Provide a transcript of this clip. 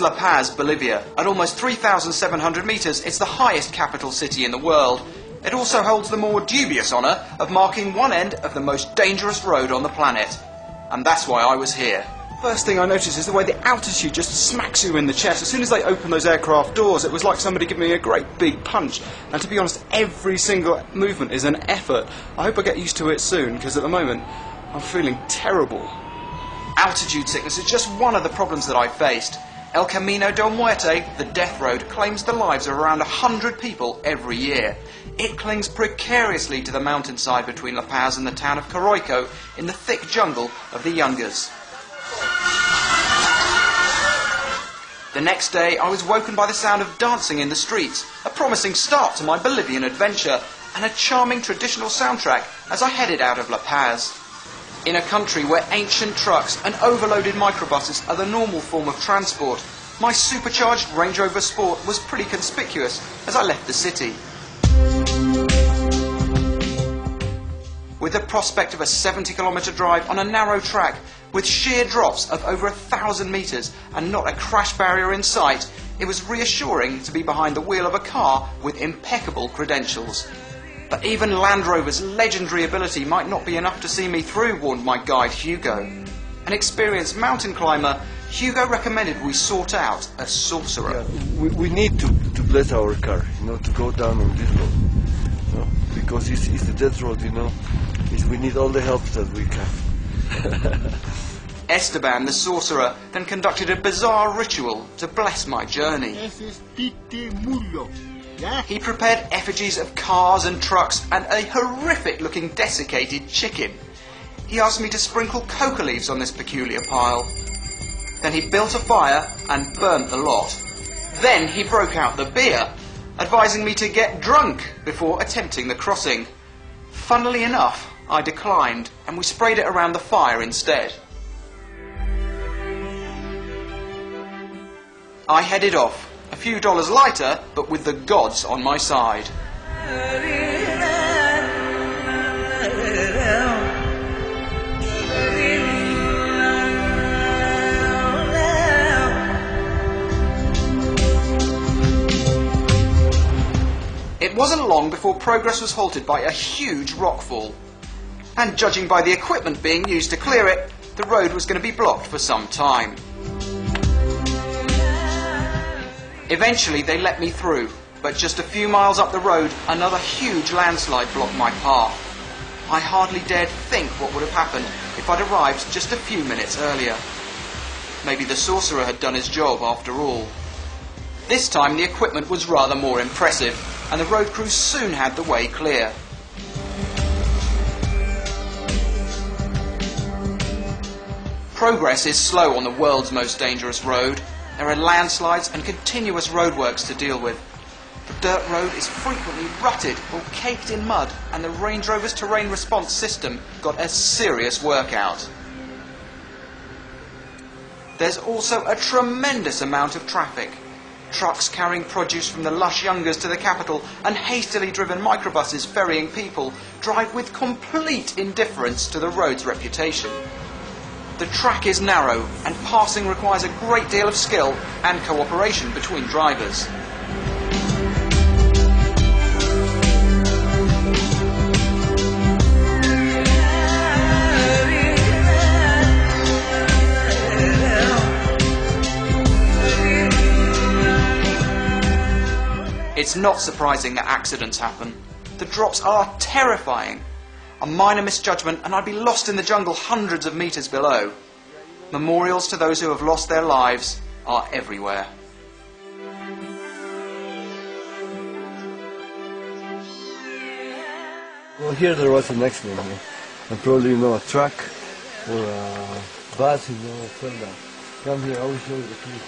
La Paz, Bolivia. At almost 3,700 meters, it's the highest capital city in the world. It also holds the more dubious honor of marking one end of the most dangerous road on the planet. And that's why I was here. First thing I noticed is the way the altitude just smacks you in the chest. As soon as they open those aircraft doors, it was like somebody giving me a great big punch. And to be honest, every single movement is an effort. I hope I get used to it soon, because at the moment, I'm feeling terrible. Altitude sickness is just one of the problems that I faced. El Camino del Muerte, the Death Road, claims the lives of around 100 people every year. It clings precariously to the mountainside between La Paz and the town of Coroico in the thick jungle of the Yungas. The next day, I was woken by the sound of dancing in the streets, a promising start to my Bolivian adventure, and a charming traditional soundtrack as I headed out of La Paz. In a country where ancient trucks and overloaded microbuses are the normal form of transport, my supercharged Range Rover Sport was pretty conspicuous as I left the city. With the prospect of a 70-kilometre drive on a narrow track, with sheer drops of over 1,000 metres and not a crash barrier in sight, it was reassuring to be behind the wheel of a car with impeccable credentials. But even Land Rover's legendary ability might not be enough to see me through, warned my guide Hugo. An experienced mountain climber, Hugo recommended we sort out a sorcerer. Yeah, we need to bless our car, to go down on this road, because it's the death road, we need all the help that we can. Esteban, the sorcerer, then conducted a bizarre ritual to bless my journey. He prepared effigies of cars and trucks and a horrific-looking desiccated chicken. He asked me to sprinkle coca leaves on this peculiar pile. Then he built a fire and burnt the lot. Then he broke out the beer, advising me to get drunk before attempting the crossing. Funnily enough, I declined, and we sprayed it around the fire instead. I headed off, a few dollars lighter, but with the gods on my side. It wasn't long before progress was halted by a huge rockfall. And judging by the equipment being used to clear it, the road was going to be blocked for some time. Eventually they let me through, but just a few miles up the road, another huge landslide blocked my path. I hardly dared think what would have happened if I'd arrived just a few minutes earlier. Maybe the sorcerer had done his job after all. This time the equipment was rather more impressive, and the road crew soon had the way clear. Progress is slow on the world's most dangerous road. There are landslides and continuous roadworks to deal with. The dirt road is frequently rutted or caked in mud, and the Range Rover's terrain response system got a serious workout. There's also a tremendous amount of traffic. Trucks carrying produce from the lush Yungas to the capital and hastily driven microbuses ferrying people drive with complete indifference to the road's reputation. The track is narrow, and passing requires a great deal of skill and cooperation between drivers. It's not surprising that accidents happen. The drops are terrifying. A minor misjudgment and I'd be lost in the jungle hundreds of meters below. Memorials to those who have lost their lives are everywhere. Well, here there was an accident, and probably a truck or a bus, fell down. Come here, I will show you the clip.